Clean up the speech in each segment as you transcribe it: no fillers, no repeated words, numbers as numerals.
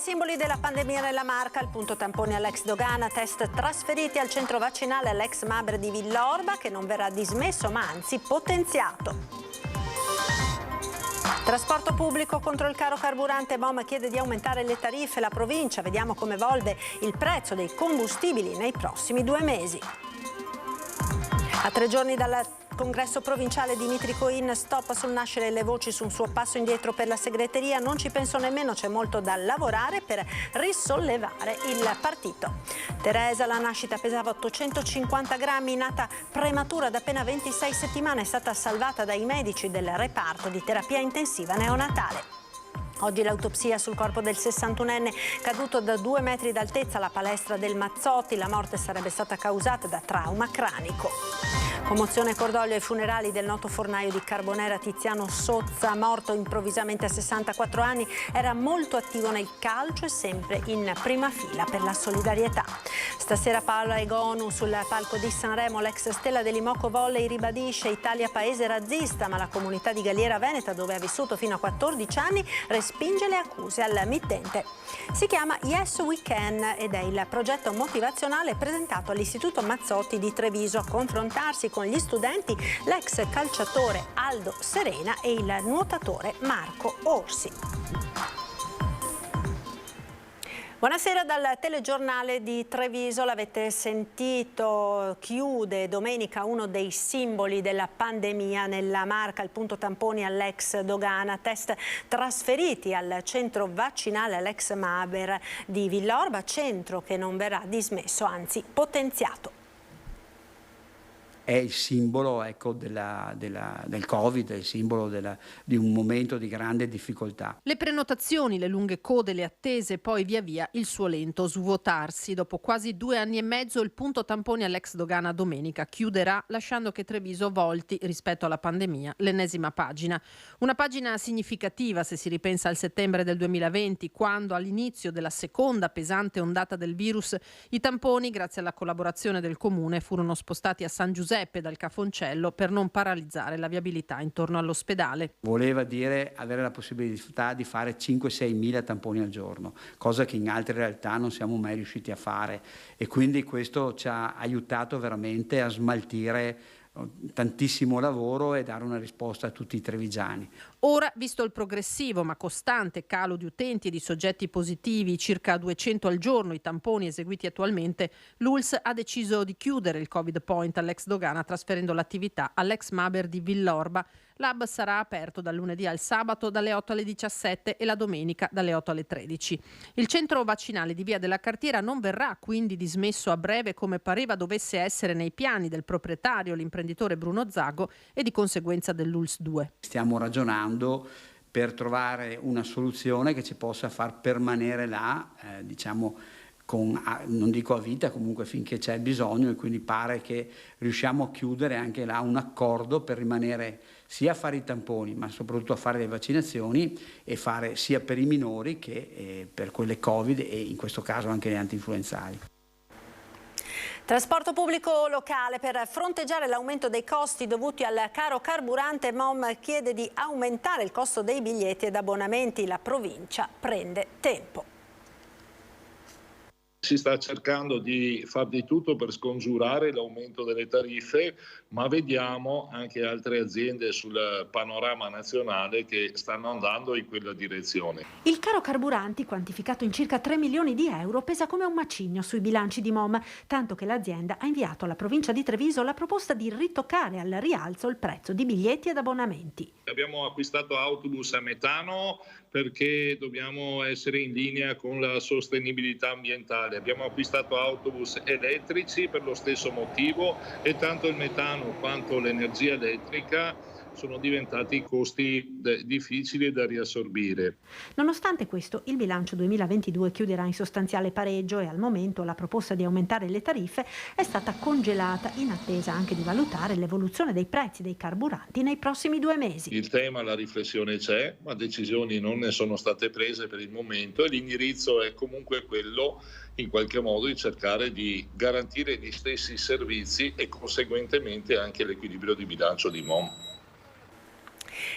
simboli della pandemia nella Marca, il punto tampone all'ex Dogana, test trasferiti al centro vaccinale all'ex Maber di Villorba, che non verrà dismesso ma anzi potenziato. Trasporto pubblico contro il caro carburante. MOM chiede di aumentare le tariffe. La provincia, vediamo come evolve il prezzo dei combustibili nei prossimi 2 mesi. A 3 giorni dal congresso provinciale, Dimitri Coin, stop sul nascere, le voci su un suo passo indietro per la segreteria. Non ci penso nemmeno, c'è molto da lavorare per risollevare il partito. Teresa, la nascita pesava 850 grammi, nata prematura da appena 26 settimane, è stata salvata dai medici del reparto di terapia intensiva neonatale. Oggi l'autopsia sul corpo del 61enne caduto da 2 metri d'altezza alla palestra del Mazzotti. La morte sarebbe stata causata da trauma cranico. Commozione e cordoglio ai funerali del noto fornaio di Carbonera Tiziano Sozza, morto improvvisamente a 64 anni. Era molto attivo nel calcio e sempre in prima fila per la solidarietà. Stasera Paola Egonu sul palco di Sanremo. L'ex stella dell'Imoco Volley ribadisce: Italia paese razzista, ma la comunità di Galliera Veneta, dove ha vissuto fino a 14 anni, respinge le accuse al mittente. Si chiama Yes We Can ed è il progetto motivazionale presentato all'Istituto Mazzotti di Treviso. A confrontarsi con gli studenti l'ex calciatore Aldo Serena e il nuotatore Marco Orsi. Buonasera dal telegiornale di Treviso. L'avete sentito, chiude domenica uno dei simboli della pandemia nella Marca, il punto tamponi all'ex Dogana, test trasferiti al centro vaccinale all'ex Maber di Villorba, centro che non verrà dismesso, anzi potenziato. È il simbolo, ecco, del Covid, è il simbolo di un momento di grande difficoltà. Le prenotazioni, le lunghe code, le attese, poi via via il suo lento svuotarsi. Dopo quasi 2 anni e mezzo il punto tamponi all'ex Dogana domenica chiuderà, lasciando che Treviso volti, rispetto alla pandemia, l'ennesima pagina. Una pagina significativa se si ripensa al settembre del 2020, quando all'inizio della seconda pesante ondata del virus i tamponi, grazie alla collaborazione del comune, furono spostati a San Giuseppe dal Cafoncello per non paralizzare la viabilità intorno all'ospedale. Voleva dire avere la possibilità di fare 5-6 mila tamponi al giorno, cosa che in altre realtà non siamo mai riusciti a fare, e quindi questo ci ha aiutato veramente a smaltire tantissimo lavoro e dare una risposta a tutti i trevigiani. Ora, visto il progressivo ma costante calo di utenti e di soggetti positivi, circa 200 al giorno i tamponi eseguiti attualmente, l'ULSS ha deciso di chiudere il Covid Point all'ex Dogana, trasferendo l'attività all'ex Maber di Villorba. L'hub sarà aperto dal lunedì al sabato dalle 8 alle 17 e la domenica dalle 8 alle 13. Il centro vaccinale di Via della Cartiera non verrà quindi dismesso a breve, come pareva dovesse essere nei piani del proprietario, l'imprenditore Bruno Zago, e di conseguenza dell'ULSS 2. Stiamo ragionando per trovare una soluzione che ci possa far permanere là, non dico a vita, comunque finché c'è bisogno, e quindi pare che riusciamo a chiudere anche là un accordo per rimanere sia a fare i tamponi ma soprattutto a fare le vaccinazioni, e fare sia per i minori che per quelle Covid e in questo caso anche le antinfluenzali. Trasporto pubblico locale. Per fronteggiare l'aumento dei costi dovuti al caro carburante, MOM chiede di aumentare il costo dei biglietti ed abbonamenti. La provincia prende tempo. Si sta cercando di far di tutto per scongiurare l'aumento delle tariffe, ma vediamo anche altre aziende sul panorama nazionale che stanno andando in quella direzione. Il caro carburanti, quantificato in circa 3 milioni di euro, pesa come un macigno sui bilanci di MOM, tanto che l'azienda ha inviato alla provincia di Treviso la proposta di ritoccare al rialzo il prezzo di biglietti ed abbonamenti. Abbiamo acquistato autobus a metano perché dobbiamo essere in linea con la sostenibilità ambientale. Abbiamo acquistato autobus elettrici per lo stesso motivo, e tanto il metano quanto l'energia elettrica sono diventati costi difficili da riassorbire. Nonostante questo, il bilancio 2022 chiuderà in sostanziale pareggio e al momento la proposta di aumentare le tariffe è stata congelata, in attesa anche di valutare l'evoluzione dei prezzi dei carburanti nei prossimi 2 mesi. Il tema, la riflessione c'è, ma decisioni non ne sono state prese per il momento, e l'indirizzo è comunque quello, in qualche modo, di cercare di garantire gli stessi servizi e conseguentemente anche l'equilibrio di bilancio di MOM.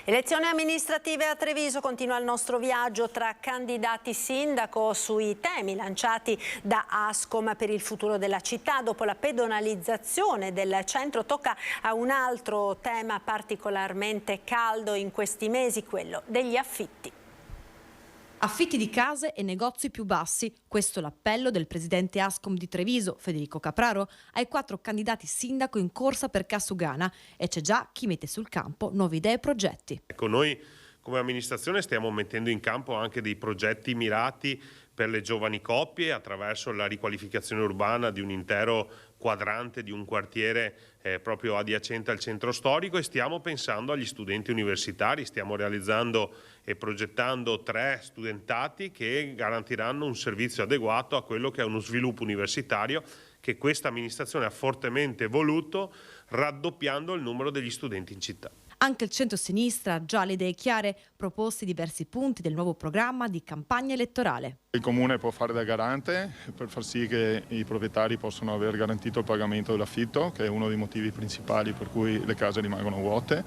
Elezioni amministrative a Treviso, continua il nostro viaggio tra candidati sindaco sui temi lanciati da Ascom per il futuro della città. Dopo la pedonalizzazione del centro tocca a un altro tema particolarmente caldo in questi mesi, quello degli affitti. Affitti di case e negozi più bassi, questo l'appello del presidente Ascom di Treviso, Federico Capraro, ai 4 candidati sindaco in corsa per Cassugana, e c'è già chi mette sul campo nuove idee e progetti. Ecco, noi come amministrazione stiamo mettendo in campo anche dei progetti mirati per le giovani coppie attraverso la riqualificazione urbana di un intero quadrante, di un quartiere proprio adiacente al centro storico, e stiamo pensando agli studenti universitari. Stiamo realizzando e progettando 3 studentati che garantiranno un servizio adeguato a quello che è uno sviluppo universitario che questa amministrazione ha fortemente voluto, raddoppiando il numero degli studenti in città. Anche il centro-sinistra ha già le idee chiare, proposti diversi punti del nuovo programma di campagna elettorale. Il Comune può fare da garante per far sì che i proprietari possano aver garantito il pagamento dell'affitto, che è uno dei motivi principali per cui le case rimangono vuote.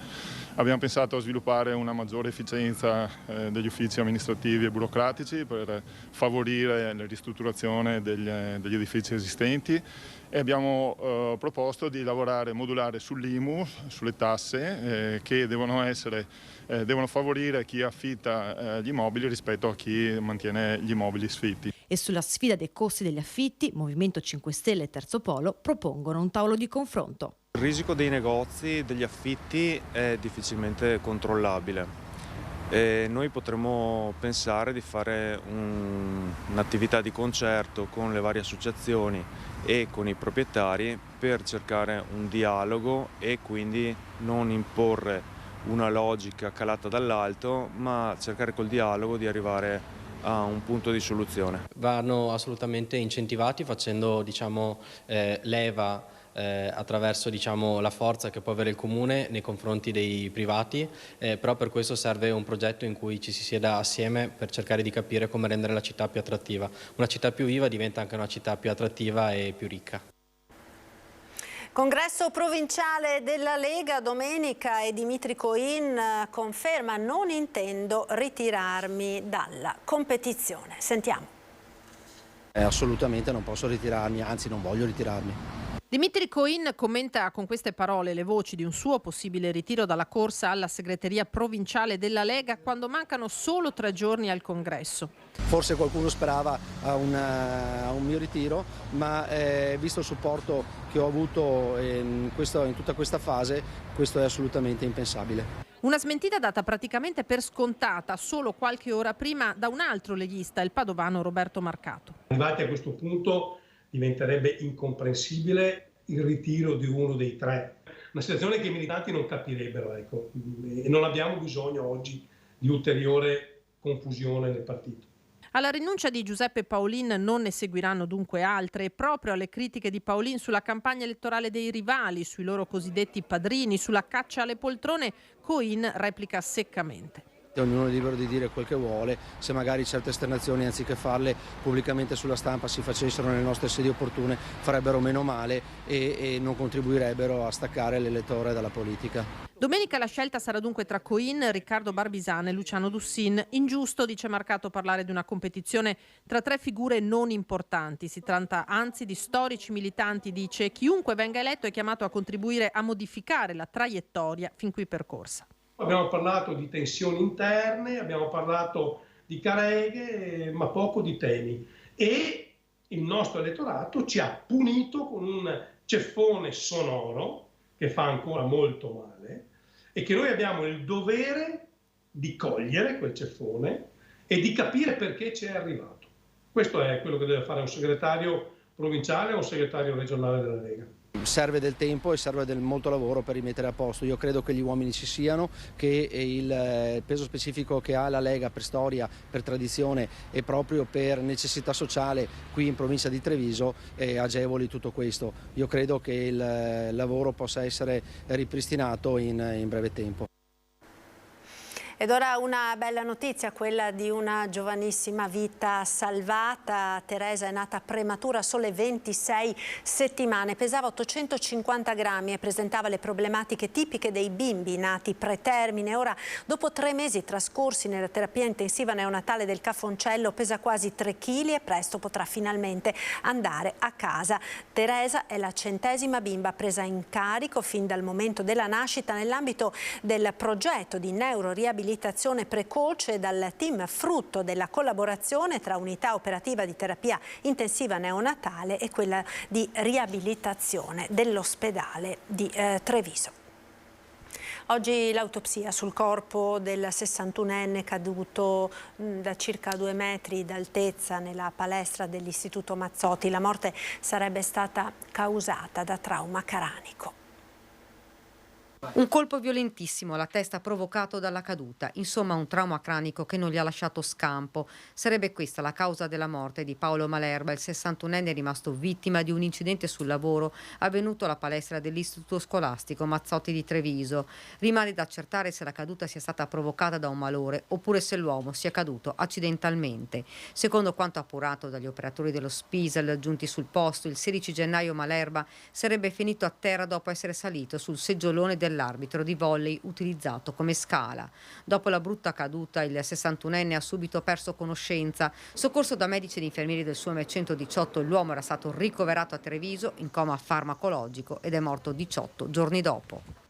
Abbiamo pensato a sviluppare una maggiore efficienza degli uffici amministrativi e burocratici per favorire la ristrutturazione degli edifici esistenti, e abbiamo proposto di lavorare modulare sull'IMU, sulle tasse che devono favorire chi affitta gli immobili rispetto a chi mantiene gli immobili sfitti. E sulla sfida dei costi degli affitti, Movimento 5 Stelle e Terzo Polo propongono un tavolo di confronto. Il risico dei negozi, degli affitti è difficilmente controllabile. Noi potremmo pensare di fare un'attività di concerto con le varie associazioni e con i proprietari per cercare un dialogo e quindi non imporre una logica calata dall'alto, ma cercare col dialogo di arrivare a un punto di soluzione. Vanno assolutamente incentivati facendo leva attraverso la forza che può avere il Comune nei confronti dei privati, però per questo serve un progetto in cui ci si sieda assieme per cercare di capire come rendere la città più attrattiva. Una città più viva diventa anche una città più attrattiva e più ricca. Congresso provinciale della Lega domenica e Dimitri Coin conferma: non intendo ritirarmi dalla competizione. Sentiamo. Assolutamente non posso ritirarmi, anzi non voglio ritirarmi. Dimitri Coin commenta con queste parole le voci di un suo possibile ritiro dalla corsa alla segreteria provinciale della Lega quando mancano solo 3 giorni al congresso. Forse qualcuno sperava a un mio ritiro, ma visto il supporto che ho avuto in tutta questa fase, questo è assolutamente impensabile. Una smentita data praticamente per scontata solo qualche ora prima da un altro leghista, il padovano Roberto Marcato. Arrivati a questo punto diventerebbe incomprensibile il ritiro di uno dei 3. Una situazione che i militanti non capirebbero, ecco. E non abbiamo bisogno oggi di ulteriore confusione nel partito. Alla rinuncia di Giuseppe Paolin non ne seguiranno dunque altre, e proprio alle critiche di Paolin sulla campagna elettorale dei rivali, sui loro cosiddetti padrini, sulla caccia alle poltrone, Coin replica seccamente. Ognuno è libero di dire quel che vuole, se magari certe esternazioni anziché farle pubblicamente sulla stampa si facessero nelle nostre sedi opportune farebbero meno male e non contribuirebbero a staccare l'elettore dalla politica. Domenica la scelta sarà dunque tra Coin, Riccardo Barbisana e Luciano Dussin. Ingiusto, dice Marcato, parlare di una competizione tra 3 figure non importanti. Si tratta anzi di storici militanti, dice. Chiunque venga eletto è chiamato a contribuire a modificare la traiettoria fin qui percorsa. Abbiamo parlato di tensioni interne, abbiamo parlato di careghe, ma poco di temi. E il nostro elettorato ci ha punito con un ceffone sonoro che fa ancora molto male e che noi abbiamo il dovere di cogliere quel ceffone e di capire perché ci è arrivato. Questo è quello che deve fare un segretario provinciale o un segretario regionale della Lega. Serve del tempo e serve molto lavoro per rimettere a posto. Io credo che gli uomini ci siano, che il peso specifico che ha la Lega per storia, per tradizione e proprio per necessità sociale qui in provincia di Treviso agevoli tutto questo. Io credo che il lavoro possa essere ripristinato in breve tempo. Ed ora una bella notizia, quella di una giovanissima vita salvata. Teresa è nata prematura a sole 26 settimane, pesava 850 grammi e presentava le problematiche tipiche dei bimbi nati pretermine. Ora, dopo 3 mesi trascorsi nella terapia intensiva neonatale del Cafoncello, pesa quasi 3 kg e presto potrà finalmente andare a casa. Teresa è la 100ª bimba presa in carico fin dal momento della nascita nell'ambito del progetto di neuroriabilitazione precoce dal team frutto della collaborazione tra unità operativa di terapia intensiva neonatale e quella di riabilitazione dell'ospedale di Treviso. Oggi l'autopsia sul corpo del 61enne caduto da circa 2 metri d'altezza nella palestra dell'Istituto Mazzotti. La morte sarebbe stata causata da trauma cranico. Un colpo violentissimo alla testa provocato dalla caduta, insomma un trauma cranico che non gli ha lasciato scampo. Sarebbe questa la causa della morte di Paolo Malerba, il 61enne rimasto vittima di un incidente sul lavoro avvenuto alla palestra dell'Istituto Scolastico Mazzotti di Treviso. Rimane da accertare se la caduta sia stata provocata da un malore oppure se l'uomo sia caduto accidentalmente. Secondo quanto appurato dagli operatori dello Spisal giunti sul posto, il 16 gennaio Malerba sarebbe finito a terra dopo essere salito sul seggiolone dell'arbitro di volley utilizzato come scala. Dopo la brutta caduta, il 61enne ha subito perso conoscenza. Soccorso da medici ed infermieri del SUAME 118, l'uomo era stato ricoverato a Treviso in coma farmacologico ed è morto 18 giorni dopo.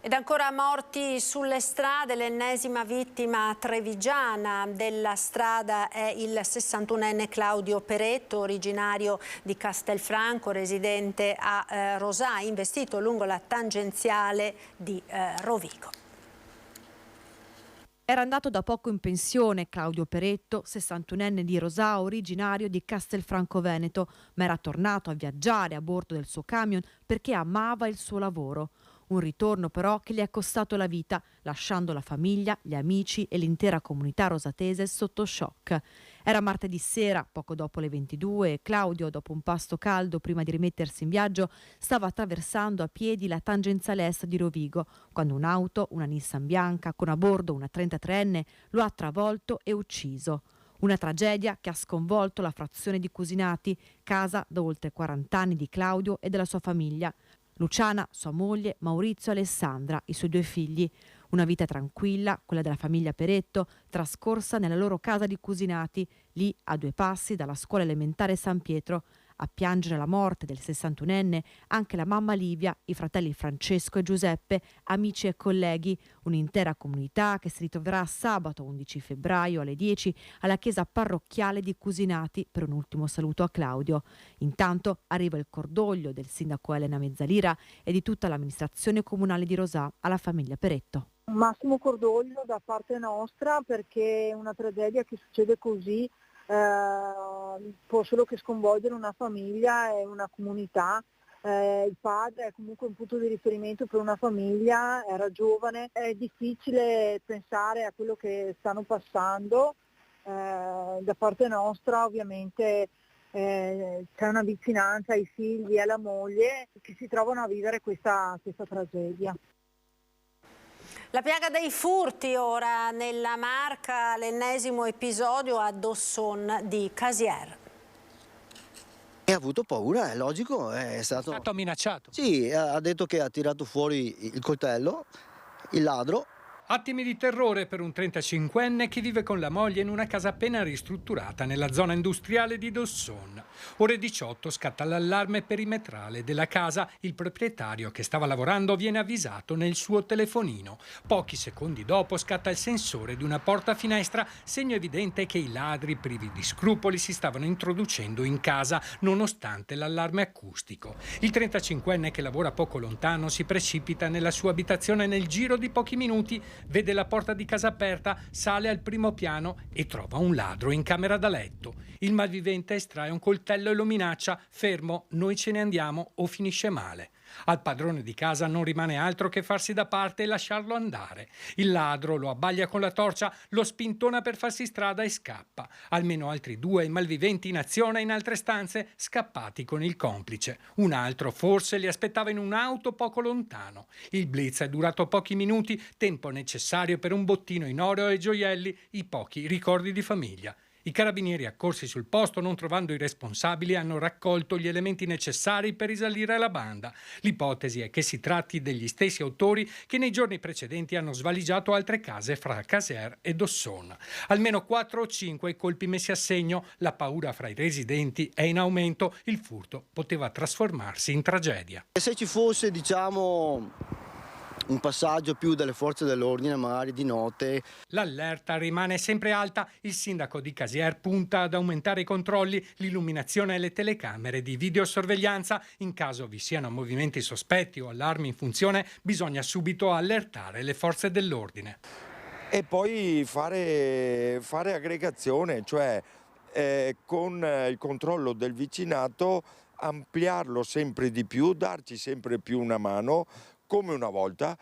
Ed ancora morti sulle strade, l'ennesima vittima trevigiana della strada è il 61enne Claudio Peretto, originario di Castelfranco, residente a Rosà, investito lungo la tangenziale di Rovigo. Era andato da poco in pensione Claudio Peretto, 61enne di Rosà, originario di Castelfranco Veneto, ma era tornato a viaggiare a bordo del suo camion perché amava il suo lavoro. Un ritorno però che gli è costato la vita, lasciando la famiglia, gli amici e l'intera comunità rosatese sotto shock. Era martedì sera, poco dopo le 22, e Claudio, dopo un pasto caldo prima di rimettersi in viaggio, stava attraversando a piedi la tangenziale est di Rovigo, quando un'auto, una Nissan bianca, con a bordo una 33enne, lo ha travolto e ucciso. Una tragedia che ha sconvolto la frazione di Cusinati, casa da oltre 40 anni di Claudio e della sua famiglia. Luciana, sua moglie, Maurizio e Alessandra, i suoi 2 figli. Una vita tranquilla, quella della famiglia Peretto, trascorsa nella loro casa di Cusinati, lì a 2 passi dalla scuola elementare San Pietro. A piangere la morte del 61enne anche la mamma Livia, i fratelli Francesco e Giuseppe, amici e colleghi, un'intera comunità che si ritroverà sabato 11 febbraio alle 10 alla chiesa parrocchiale di Cusinati per un ultimo saluto a Claudio. Intanto arriva il cordoglio del sindaco Elena Mezzalira e di tutta l'amministrazione comunale di Rosà alla famiglia Peretto. Un massimo cordoglio da parte nostra, perché è una tragedia che succede così può solo che sconvolgere una famiglia e una comunità. Il padre è comunque un punto di riferimento per una famiglia, era giovane, è difficile pensare a quello che stanno passando. Da parte nostra ovviamente c'è una vicinanza ai figli e alla moglie che si trovano a vivere questa tragedia. La piaga dei furti ora nella Marca, l'ennesimo episodio a Dosson di Casier. Ha avuto paura, è logico, è stato minacciato. Sì, ha detto che ha tirato fuori il coltello, il ladro. Attimi di terrore per un 35enne che vive con la moglie in una casa appena ristrutturata nella zona industriale di Dosson. Ore 18 scatta l'allarme perimetrale della casa. Il proprietario che stava lavorando viene avvisato nel suo telefonino. Pochi secondi dopo scatta il sensore di una porta-finestra, segno evidente che i ladri privi di scrupoli si stavano introducendo in casa nonostante l'allarme acustico. Il 35enne che lavora poco lontano si precipita nella sua abitazione nel giro di pochi minuti. Vede la porta di casa aperta, sale al primo piano e trova un ladro in camera da letto. Il malvivente estrae un coltello e lo minaccia: fermo, noi ce ne andiamo o finisce male. Al padrone di casa non rimane altro che farsi da parte e lasciarlo andare. Il ladro lo abbaglia con la torcia, lo spintona per farsi strada e scappa. Almeno altri 2 malviventi in azione in altre stanze, scappati con il complice. Un altro forse li aspettava in un'auto poco lontano. Il blitz è durato pochi minuti, tempo necessario per un bottino in oro e gioielli, i pochi ricordi di famiglia. I carabinieri accorsi sul posto, non trovando i responsabili, hanno raccolto gli elementi necessari per risalire la banda. L'ipotesi è che si tratti degli stessi autori che nei giorni precedenti hanno svaligiato altre case fra Casier e Dosson. Almeno 4 o 5 i colpi messi a segno, la paura fra i residenti è in aumento, il furto poteva trasformarsi in tragedia. E se ci fosse, un passaggio più delle forze dell'ordine, magari di notte. L'allerta rimane sempre alta. Il sindaco di Casier punta ad aumentare i controlli, l'illuminazione e le telecamere di videosorveglianza. In caso vi siano movimenti sospetti o allarmi in funzione, bisogna subito allertare le forze dell'ordine. E poi fare aggregazione, cioè con il controllo del vicinato ampliarlo sempre di più, darci sempre più una mano, come una volta.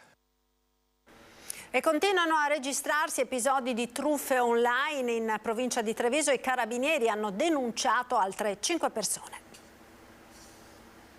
E continuano a registrarsi episodi di truffe online in provincia di Treviso. I carabinieri hanno denunciato altre 5 persone.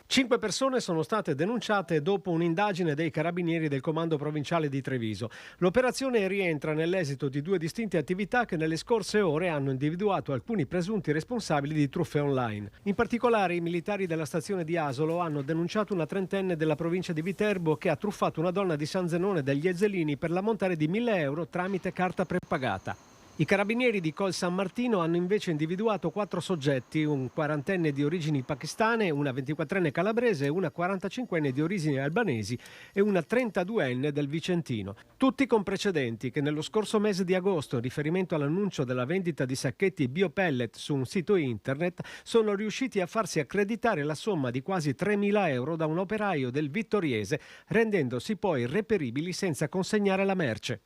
5 persone sono state denunciate dopo un'indagine dei carabinieri del comando provinciale di Treviso. L'operazione rientra nell'esito di 2 distinte attività che nelle scorse ore hanno individuato alcuni presunti responsabili di truffe online. In particolare i militari della stazione di Asolo hanno denunciato una trentenne della provincia di Viterbo che ha truffato una donna di San Zenone degli Ezzelini per l'ammontare di 1.000 euro tramite carta prepagata. I carabinieri di Col San Martino hanno invece individuato 4 soggetti, un 40enne di origini pakistane, una 24enne calabrese, una 45enne di origini albanesi e una 32enne del Vicentino. Tutti con precedenti che nello scorso mese di agosto, in riferimento all'annuncio della vendita di sacchetti biopellet su un sito internet, sono riusciti a farsi accreditare la somma di quasi 3.000 euro da un operaio del Vittoriese, rendendosi poi reperibili senza consegnare la merce.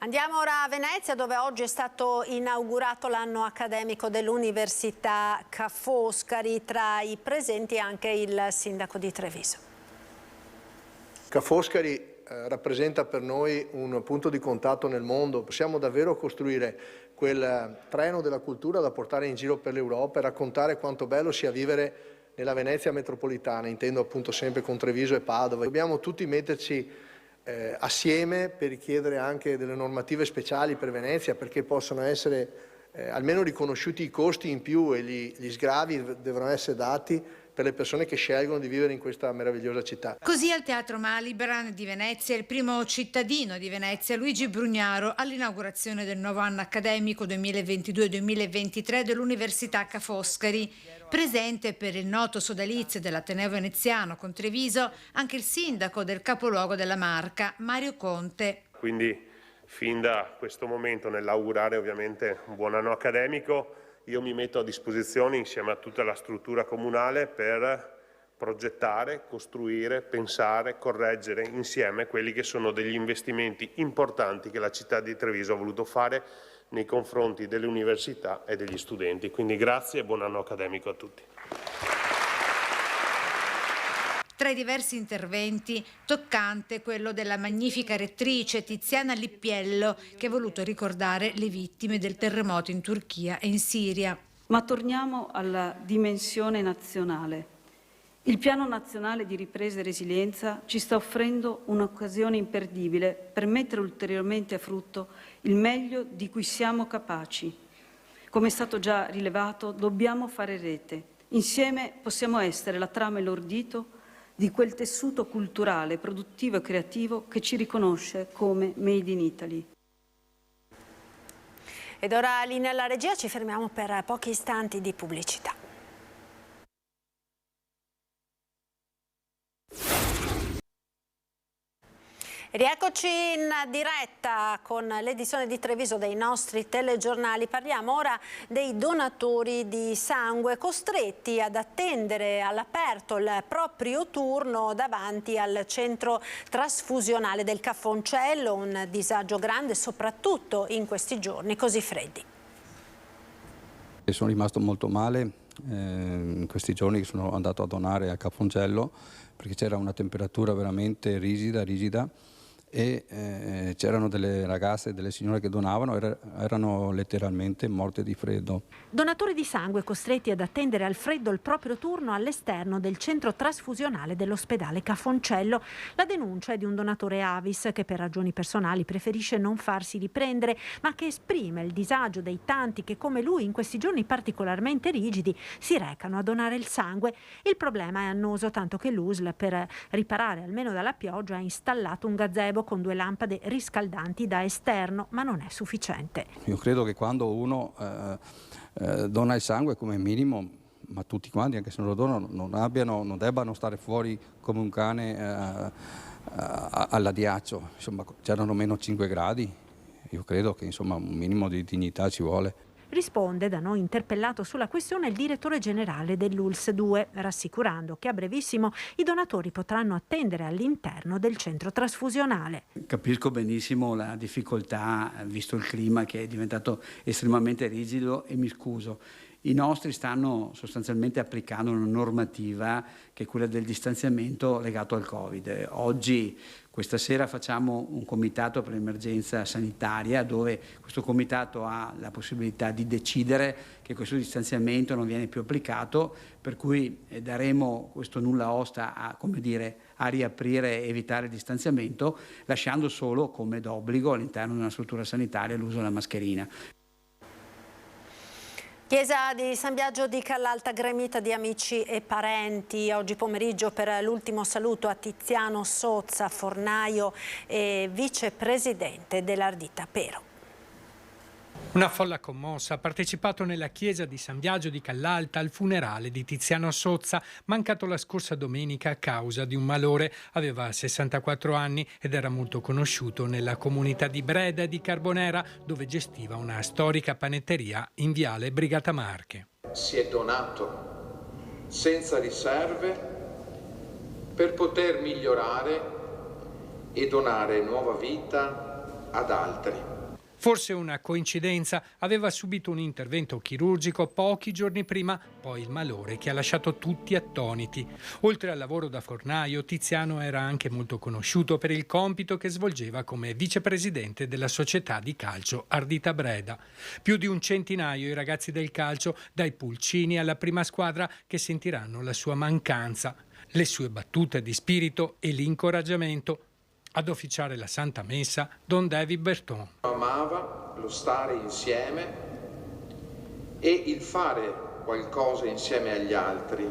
Andiamo ora a Venezia, dove oggi è stato inaugurato l'anno accademico dell'Università Ca' Foscari. Tra i presenti anche il sindaco di Treviso. Ca' Foscari rappresenta per noi un punto di contatto nel mondo. Possiamo davvero costruire quel treno della cultura da portare in giro per l'Europa e raccontare quanto bello sia vivere nella Venezia metropolitana, intendo appunto sempre con Treviso e Padova. Dobbiamo tutti metterci assieme per richiedere anche delle normative speciali per Venezia, perché possano essere almeno riconosciuti i costi in più e gli sgravi devono essere dati per le persone che scelgono di vivere in questa meravigliosa città. Così al Teatro Malibran di Venezia il primo cittadino di Venezia, Luigi Brugnaro, all'inaugurazione del nuovo anno accademico 2022-2023 dell'Università Ca' Foscari. Presente per il noto sodalizio dell'Ateneo Veneziano con Treviso anche il sindaco del capoluogo della Marca, Mario Conte. Quindi fin da questo momento, nell'augurare ovviamente un buon anno accademico, io mi metto a disposizione insieme a tutta la struttura comunale per progettare, costruire, pensare, correggere insieme quelli che sono degli investimenti importanti che la città di Treviso ha voluto fare nei confronti delle università e degli studenti. Quindi grazie e buon anno accademico a tutti. Tra i diversi interventi, toccante quello della magnifica rettrice Tiziana Lippiello, che ha voluto ricordare le vittime del terremoto in Turchia e in Siria. Ma torniamo alla dimensione nazionale. Il Piano Nazionale di Ripresa e Resilienza ci sta offrendo un'occasione imperdibile per mettere ulteriormente a frutto il meglio di cui siamo capaci. Come è stato già rilevato, dobbiamo fare rete. Insieme possiamo essere la trama e l'ordito di quel tessuto culturale, produttivo e creativo che ci riconosce come Made in Italy. Ed ora lì nella regia ci fermiamo per pochi istanti di pubblicità. Rieccoci in diretta con l'edizione di Treviso dei nostri telegiornali. Parliamo ora dei donatori di sangue costretti ad attendere all'aperto il proprio turno davanti al centro trasfusionale del Cafoncello, un disagio grande soprattutto in questi giorni così freddi. Sono rimasto molto male, in questi giorni che sono andato a donare a Cafoncello, perché c'era una temperatura veramente rigida e c'erano delle ragazze e delle signore che donavano, erano letteralmente morte di freddo. Donatori di sangue costretti ad attendere al freddo il proprio turno all'esterno del centro trasfusionale dell'ospedale Cafoncello. La denuncia è di un donatore Avis che per ragioni personali preferisce non farsi riprendere, ma che esprime il disagio dei tanti che come lui in questi giorni particolarmente rigidi si recano a donare il sangue. Il problema è annoso, tanto che l'USL per riparare almeno dalla pioggia ha installato un gazebo con 2 lampade riscaldanti da esterno, ma non è sufficiente. Io credo che quando uno dona il sangue come minimo, ma tutti quanti anche se non lo donano, non debbano stare fuori come un cane all'addiaccio. Insomma, c'erano meno 5 gradi, io credo che insomma un minimo di dignità ci vuole. Risponde, da noi interpellato sulla questione, il direttore generale dell'ULSS 2, rassicurando che a brevissimo i donatori potranno attendere all'interno del centro trasfusionale. Capisco benissimo la difficoltà, visto il clima che è diventato estremamente rigido, e mi scuso. I nostri stanno sostanzialmente applicando una normativa che è quella del distanziamento legato al Covid. Oggi, questa sera, facciamo un comitato per l'emergenza sanitaria dove questo comitato ha la possibilità di decidere che questo distanziamento non viene più applicato, per cui daremo questo nulla osta a riaprire e evitare il distanziamento, lasciando solo come d'obbligo all'interno di una struttura sanitaria l'uso della mascherina. Chiesa di San Biagio di Callalta gremita di amici e parenti. Oggi pomeriggio per l'ultimo saluto a Tiziano Sozza, fornaio e vicepresidente dell'Ardita Pero. Una folla commossa ha partecipato nella chiesa di San Biagio di Callalta al funerale di Tiziano Sozza, mancato la scorsa domenica a causa di un malore. Aveva 64 anni ed era molto conosciuto nella comunità di Breda e di Carbonera, dove gestiva una storica panetteria in viale Brigata Marche. Si è donato senza riserve per poter migliorare e donare nuova vita ad altri. Forse una coincidenza, aveva subito un intervento chirurgico pochi giorni prima, poi il malore che ha lasciato tutti attoniti. Oltre al lavoro da fornaio, Tiziano era anche molto conosciuto per il compito che svolgeva come vicepresidente della società di calcio Ardita Breda. Più di un centinaio i ragazzi del calcio, dai pulcini alla prima squadra, che sentiranno la sua mancanza, le sue battute di spirito e l'incoraggiamento. Ad officiare la Santa Messa, Don David Berton. Amava lo stare insieme e il fare qualcosa insieme agli altri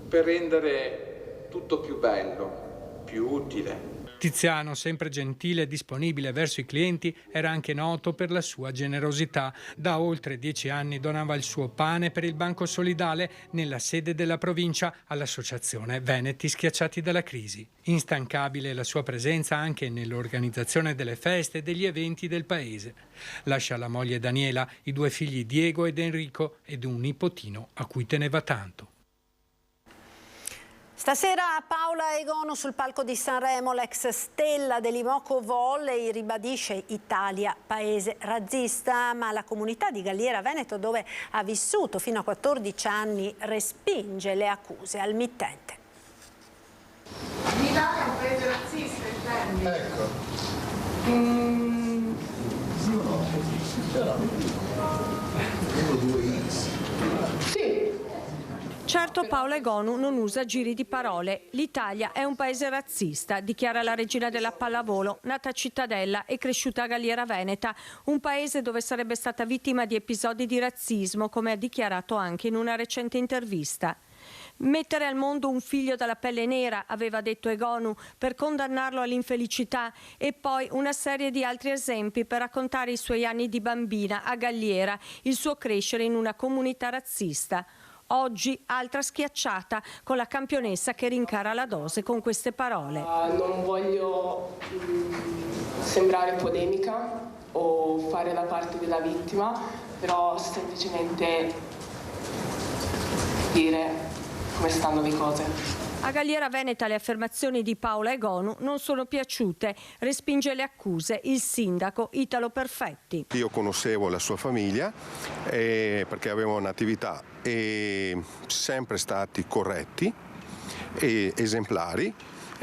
per rendere tutto più bello, più utile. Tiziano, sempre gentile e disponibile verso i clienti, era anche noto per la sua generosità. Da oltre 10 anni donava il suo pane per il Banco Solidale nella sede della provincia all'associazione Veneti Schiacciati dalla Crisi. Instancabile la sua presenza anche nell'organizzazione delle feste e degli eventi del paese. Lascia la moglie Daniela, i 2 figli Diego ed Enrico ed un nipotino a cui teneva tanto. Stasera Paola Egonu sul palco di Sanremo, l'ex stella dell'Imoco Volley ribadisce Italia paese razzista, ma la comunità di Galliera Veneto, dove ha vissuto fino a 14 anni, respinge le accuse al mittente. L'Italia è un paese razzista, intendi? Ecco. Sì. Certo, Paola Egonu non usa giri di parole. L'Italia è un paese razzista, dichiara la regina della pallavolo, nata a Cittadella e cresciuta a Galliera Veneta, un paese dove sarebbe stata vittima di episodi di razzismo, come ha dichiarato anche in una recente intervista. Mettere al mondo un figlio dalla pelle nera, aveva detto Egonu, per condannarlo all'infelicità, e poi una serie di altri esempi per raccontare i suoi anni di bambina a Galliera, il suo crescere in una comunità razzista. Oggi altra schiacciata con la campionessa che rincara la dose con queste parole. Non voglio sembrare polemica o fare la parte della vittima, però semplicemente dire come stanno le cose. A Galliera Veneta le affermazioni di Paola Egonu non sono piaciute. Respinge le accuse il sindaco Italo Perfetti. Io conoscevo la sua famiglia perché aveva un'attività e sempre stati corretti e esemplari,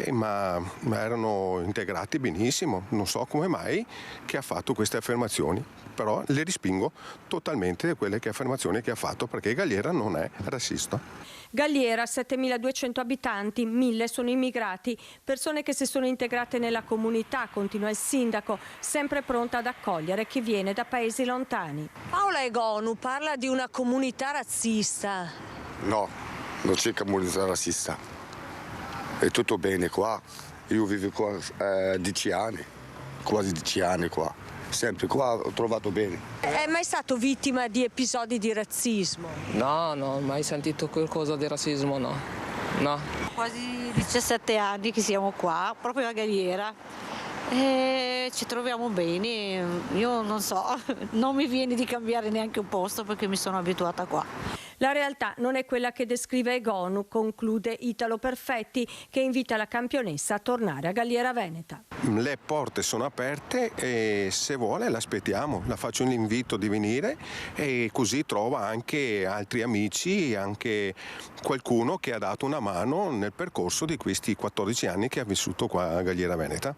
ma erano integrati benissimo. Non so come mai che ha fatto queste affermazioni, però le respingo totalmente quelle affermazioni che ha fatto, perché Galliera non è razzista. Galliera, 7.200 abitanti, 1.000 sono immigrati, persone che si sono integrate nella comunità, continua il sindaco, sempre pronta ad accogliere chi viene da paesi lontani. Paola Egonu parla di una comunità razzista. No, non c'è comunità razzista. È tutto bene qua. Io vivo qua 10 anni, quasi 10 anni qua. Sempre qua ho trovato bene. È mai stato vittima di episodi di razzismo? No, non ho mai sentito qualcosa di razzismo, no. Quasi 17 anni che siamo qua, proprio a Galliera. E ci troviamo bene, io non so, non mi viene di cambiare neanche un posto perché mi sono abituata qua. La realtà non è quella che descrive Egonu, conclude Italo Perfetti, che invita la campionessa a tornare a Galliera Veneta. Le porte sono aperte e se vuole l'aspettiamo, la faccio l'invito di venire e così trova anche altri amici, anche qualcuno che ha dato una mano nel percorso di questi 14 anni che ha vissuto qua a Galliera Veneta.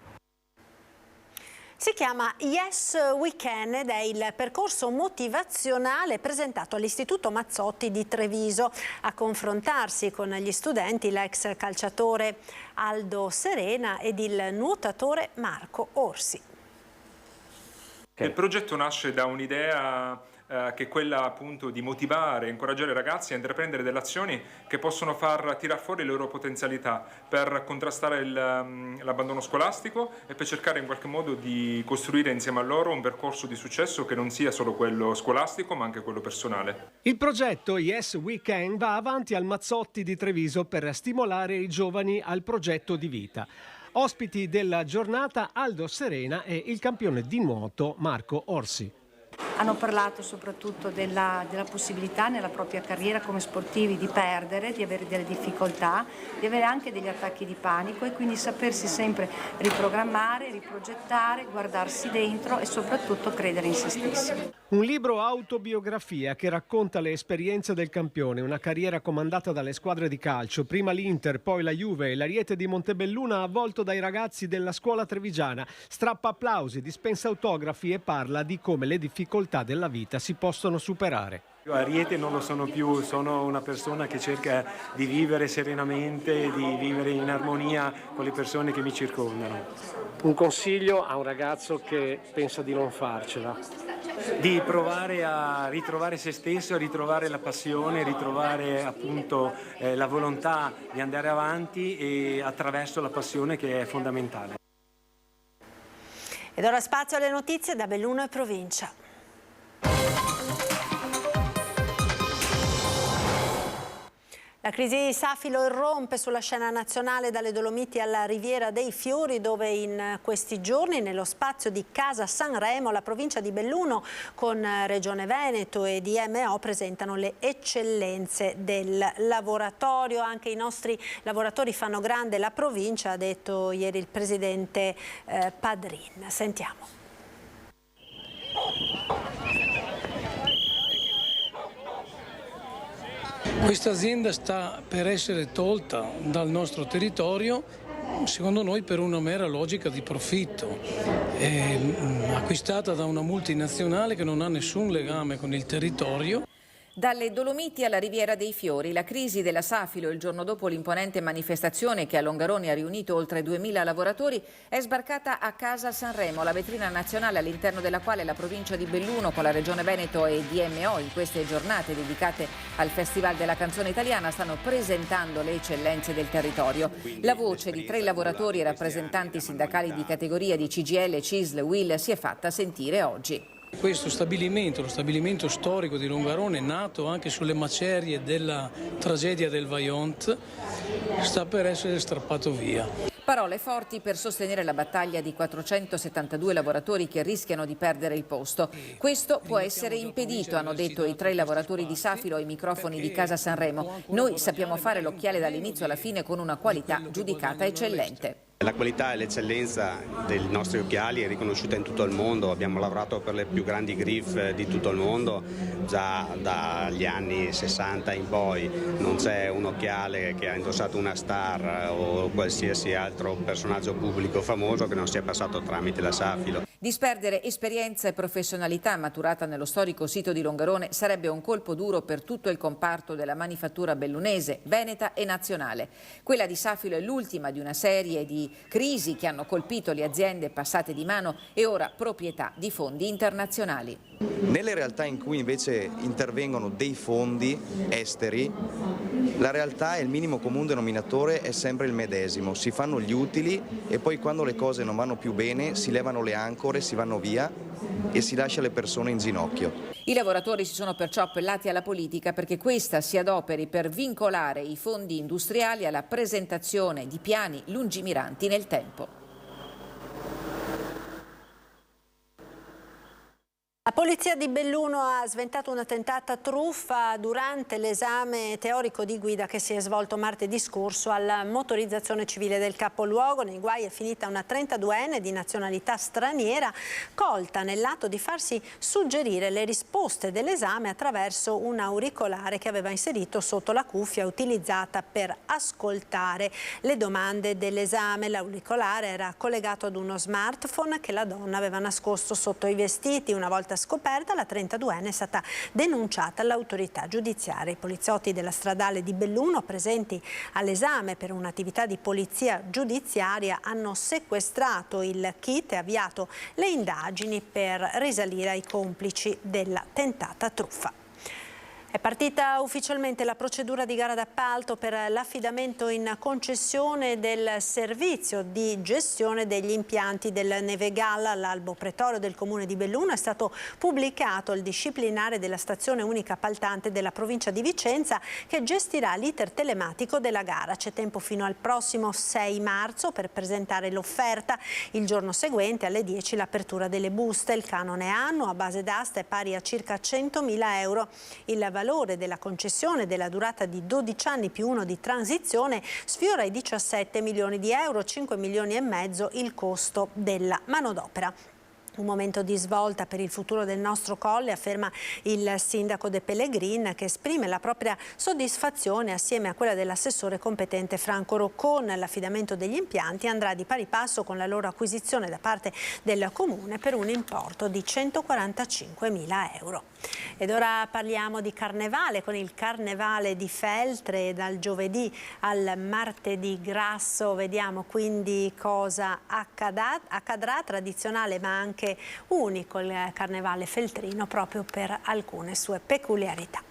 Si chiama Yes We Can ed è il percorso motivazionale presentato all'Istituto Mazzotti di Treviso. A confrontarsi con gli studenti l'ex calciatore Aldo Serena ed il nuotatore Marco Orsi. Il progetto nasce da un'idea che è quella appunto di motivare e incoraggiare i ragazzi a intraprendere delle azioni che possono far tirar fuori le loro potenzialità per contrastare l'abbandono scolastico e per cercare in qualche modo di costruire insieme a loro un percorso di successo che non sia solo quello scolastico ma anche quello personale. Il progetto Yes We Can va avanti al Mazzotti di Treviso per stimolare i giovani al progetto di vita. Ospiti della giornata Aldo Serena e il campione di nuoto Marco Orsi. Hanno parlato soprattutto della possibilità nella propria carriera come sportivi di perdere, di avere delle difficoltà, di avere anche degli attacchi di panico e quindi sapersi sempre riprogrammare, riprogettare, guardarsi dentro e soprattutto credere in se stessi. Un libro autobiografia che racconta le esperienze del campione, una carriera comandata dalle squadre di calcio, prima l'Inter, poi la Juve e l'Ariete di Montebelluna, avvolto dai ragazzi della scuola trevigiana. Strappa applausi, dispensa autografi e parla di come le difficoltà della vita si possono superare. Io a Riete non lo sono più, sono una persona che cerca di vivere serenamente, di vivere in armonia con le persone che mi circondano. Un consiglio a un ragazzo che pensa di non farcela? Di provare a ritrovare se stesso, a ritrovare la passione, ritrovare appunto la volontà di andare avanti e attraverso la passione che è fondamentale. Ed ora spazio alle notizie da Belluno e provincia. La crisi Safilo irrompe sulla scena nazionale dalle Dolomiti alla Riviera dei Fiori, dove in questi giorni nello spazio di Casa Sanremo la provincia di Belluno con Regione Veneto e DMO presentano le eccellenze del laboratorio. Anche i nostri lavoratori fanno grande la provincia, ha detto ieri il presidente Padrin. Sentiamo. Questa azienda sta per essere tolta dal nostro territorio, secondo noi per una mera logica di profitto. È acquistata da una multinazionale che non ha nessun legame con il territorio. Dalle Dolomiti alla Riviera dei Fiori, la crisi della Safilo il giorno dopo l'imponente manifestazione che a Longarone ha riunito oltre 2000 lavoratori è sbarcata a Casa Sanremo, la vetrina nazionale all'interno della quale la provincia di Belluno con la Regione Veneto e DMO in queste giornate dedicate al Festival della canzone italiana stanno presentando le eccellenze del territorio. La voce di 3 lavoratori e rappresentanti sindacali di categoria di CGIL, CISL, UIL si è fatta sentire oggi. Questo stabilimento, lo stabilimento storico di Longarone, nato anche sulle macerie della tragedia del Vajont, sta per essere strappato via. Parole forti per sostenere la battaglia di 472 lavoratori che rischiano di perdere il posto. Questo può essere impedito, hanno detto i 3 lavoratori di Safilo ai microfoni di Casa Sanremo. Noi sappiamo fare l'occhiale dall'inizio alla fine con una qualità giudicata eccellente. La qualità e l'eccellenza dei nostri occhiali è riconosciuta in tutto il mondo, abbiamo lavorato per le più grandi griffe di tutto il mondo, già dagli anni 60 in poi non c'è un occhiale che ha indossato una star o qualsiasi altro personaggio pubblico famoso che non sia passato tramite la Safilo. Disperdere esperienza e professionalità maturata nello storico sito di Longarone sarebbe un colpo duro per tutto il comparto della manifattura bellunese, veneta e nazionale. Quella di Safilo è l'ultima di una serie di crisi che hanno colpito le aziende passate di mano e ora proprietà di fondi internazionali. Nelle realtà in cui invece intervengono dei fondi esteri, la realtà e il minimo comune denominatore è sempre il medesimo. Si fanno gli utili e poi quando le cose non vanno più bene si levano le ancore, si vanno via e si lascia le persone in ginocchio. I lavoratori si sono perciò appellati alla politica perché questa si adoperi per vincolare i fondi industriali alla presentazione di piani lungimiranti nel tempo. La polizia di Belluno ha sventato una tentata truffa durante l'esame teorico di guida che si è svolto martedì scorso alla motorizzazione civile del capoluogo. Nei guai è finita una 32enne di nazionalità straniera colta nell'atto di farsi suggerire le risposte dell'esame attraverso un auricolare che aveva inserito sotto la cuffia utilizzata per ascoltare le domande dell'esame. L'auricolare era collegato ad uno smartphone che la donna aveva nascosto sotto i vestiti. Una volta scoperta, la 32enne è stata denunciata all'autorità giudiziaria. I poliziotti della stradale di Belluno, presenti all'esame per un'attività di polizia giudiziaria, hanno sequestrato il kit e avviato le indagini per risalire ai complici della tentata truffa. È partita ufficialmente la procedura di gara d'appalto per l'affidamento in concessione del servizio di gestione degli impianti del Nevegalla. All'albo pretorio del comune di Belluno è stato pubblicato il disciplinare della stazione unica appaltante della provincia di Vicenza che gestirà l'iter telematico della gara. C'è tempo fino al prossimo 6 marzo per presentare l'offerta. Il giorno seguente alle 10 l'apertura delle buste. Il canone annuo a base d'asta è pari a circa 100.000 euro. Il valore della concessione della durata di 12 anni più 1 di transizione sfiora i 17 milioni di euro, 5 milioni e mezzo il costo della manodopera. Un momento di svolta per il futuro del nostro colle, afferma il sindaco De Pellegrin, che esprime la propria soddisfazione assieme a quella dell'assessore competente Franco Roccon. L'affidamento degli impianti andrà di pari passo con la loro acquisizione da parte del comune per un importo di 145.000 euro. Ed ora parliamo di carnevale, con il carnevale di Feltre dal giovedì al martedì grasso. Vediamo quindi cosa accadrà, tradizionale ma anche unico il carnevale feltrino proprio per alcune sue peculiarità.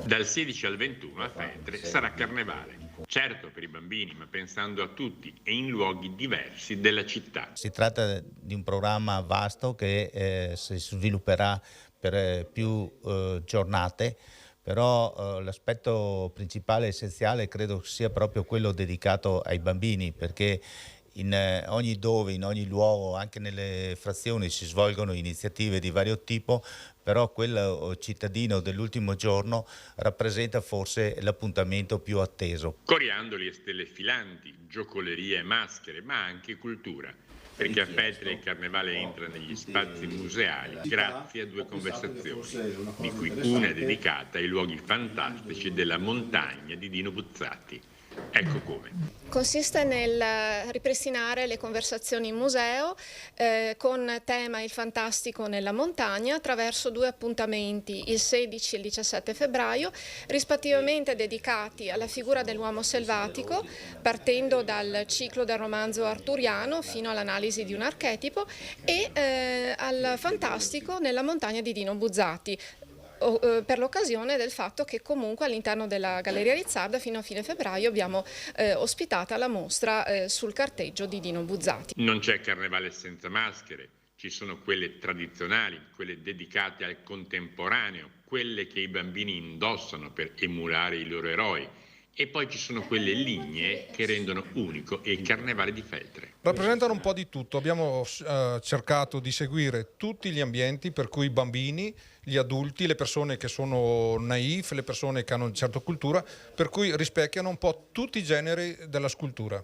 Dal 16 al 21 a Feltre sarà carnevale, certo per i bambini, ma pensando a tutti e in luoghi diversi della città. Si tratta di un programma vasto che si svilupperà per più giornate, però l'aspetto principale e essenziale credo sia proprio quello dedicato ai bambini, perché in ogni dove, in ogni luogo, anche nelle frazioni si svolgono iniziative di vario tipo, però quello cittadino dell'ultimo giorno rappresenta forse l'appuntamento più atteso. Coriandoli e stelle filanti, giocolerie e maschere, ma anche cultura. Perché a Feltre il carnevale entra negli spazi museali grazie a 2 conversazioni, di cui una è dedicata ai luoghi fantastici della montagna di Dino Buzzati. Ecco come. Consiste nel ripristinare le conversazioni in museo con tema il fantastico nella montagna attraverso 2 appuntamenti, il 16 e il 17 febbraio, rispettivamente dedicati alla figura dell'uomo selvatico, partendo dal ciclo del romanzo arturiano fino all'analisi di un archetipo, e al fantastico nella montagna di Dino Buzzati, per l'occasione del fatto che comunque all'interno della Galleria Rizzarda fino a fine febbraio abbiamo ospitata la mostra sul carteggio di Dino Buzzati. Non c'è carnevale senza maschere, ci sono quelle tradizionali, quelle dedicate al contemporaneo, quelle che i bambini indossano per emulare i loro eroi, E poi ci sono quelle lignee che rendono unico il Carnevale di Feltre. Rappresentano un po' di tutto, abbiamo cercato di seguire tutti gli ambienti, per cui i bambini, gli adulti, le persone che sono naif, le persone che hanno una certa cultura, per cui rispecchiano un po' tutti i generi della scultura.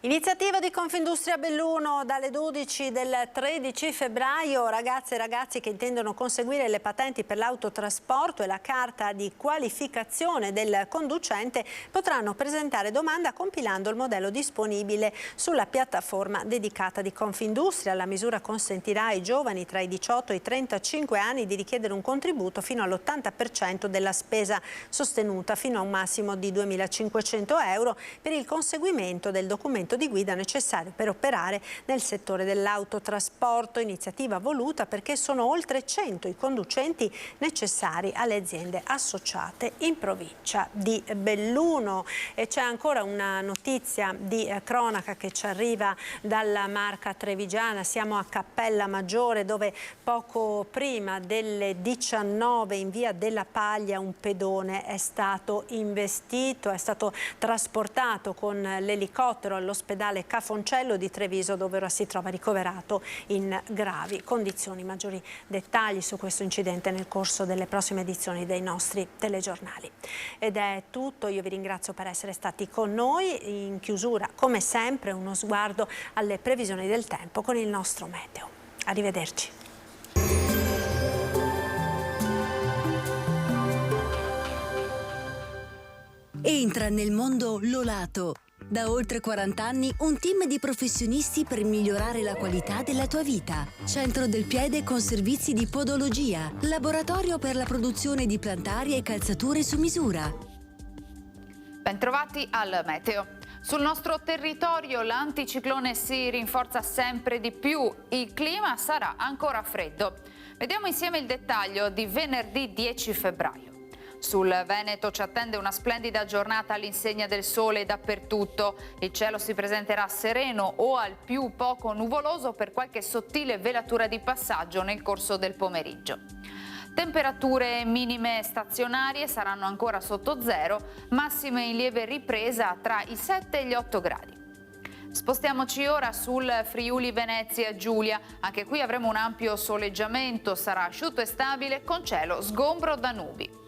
Iniziativa di Confindustria Belluno dalle 12 del 13 febbraio. Ragazze e ragazzi che intendono conseguire le patenti per l'autotrasporto e la carta di qualificazione del conducente potranno presentare domanda compilando il modello disponibile sulla piattaforma dedicata di Confindustria. La misura consentirà ai giovani tra i 18 e i 35 anni di richiedere un contributo fino all'80% della spesa sostenuta, fino a un massimo di 2.500 euro per il conseguimento del documento di guida necessario per operare nel settore dell'autotrasporto, iniziativa voluta perché sono oltre 100 i conducenti necessari alle aziende associate in provincia di Belluno. E c'è ancora una notizia di cronaca che ci arriva dalla Marca trevigiana. Siamo a Cappella Maggiore, dove poco prima delle 19 in via della Paglia un pedone è stato investito, è stato trasportato con l'elicottero all'ospedale Cafoncello di Treviso, dove ora si trova ricoverato in gravi condizioni. Maggiori dettagli su questo incidente nel corso delle prossime edizioni dei nostri telegiornali. Ed è tutto, io vi ringrazio per essere stati con noi. In chiusura, come sempre, uno sguardo alle previsioni del tempo con il nostro meteo. Arrivederci. Entra nel mondo Lolato. Da oltre 40 anni un team di professionisti per migliorare la qualità della tua vita. Centro del piede con servizi di podologia, laboratorio per la produzione di plantari e calzature su misura. Bentrovati al meteo. Sul nostro territorio l'anticiclone si rinforza sempre di più, il clima sarà ancora freddo. Vediamo insieme il dettaglio di venerdì 10 febbraio. Sul Veneto ci attende una splendida giornata all'insegna del sole dappertutto. Il cielo si presenterà sereno o al più poco nuvoloso per qualche sottile velatura di passaggio nel corso del pomeriggio. Temperature minime stazionarie saranno ancora sotto zero, massime in lieve ripresa tra i 7 e gli 8 gradi. Spostiamoci ora sul Friuli Venezia Giulia. Anche qui avremo un ampio soleggiamento, sarà asciutto e stabile con cielo sgombro da nubi.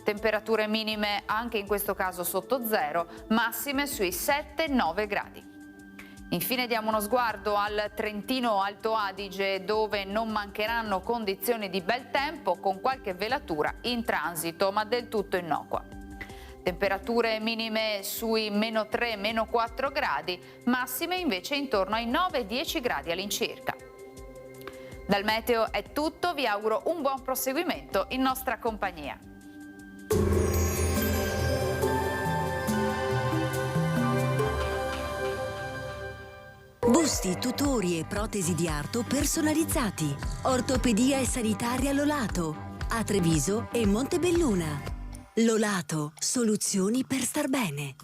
Temperature minime anche in questo caso sotto zero, massime sui 7-9 gradi. Infine diamo uno sguardo al Trentino Alto Adige, dove non mancheranno condizioni di bel tempo con qualche velatura in transito, ma del tutto innocua. Temperature minime sui -3, -4 gradi, massime invece intorno ai 9-10 gradi all'incirca. Dal meteo è tutto, vi auguro un buon proseguimento in nostra compagnia. Busti, tutori e protesi di arto personalizzati. Ortopedia e sanitaria Lolato. A Treviso e Montebelluna. Lolato, soluzioni per star bene.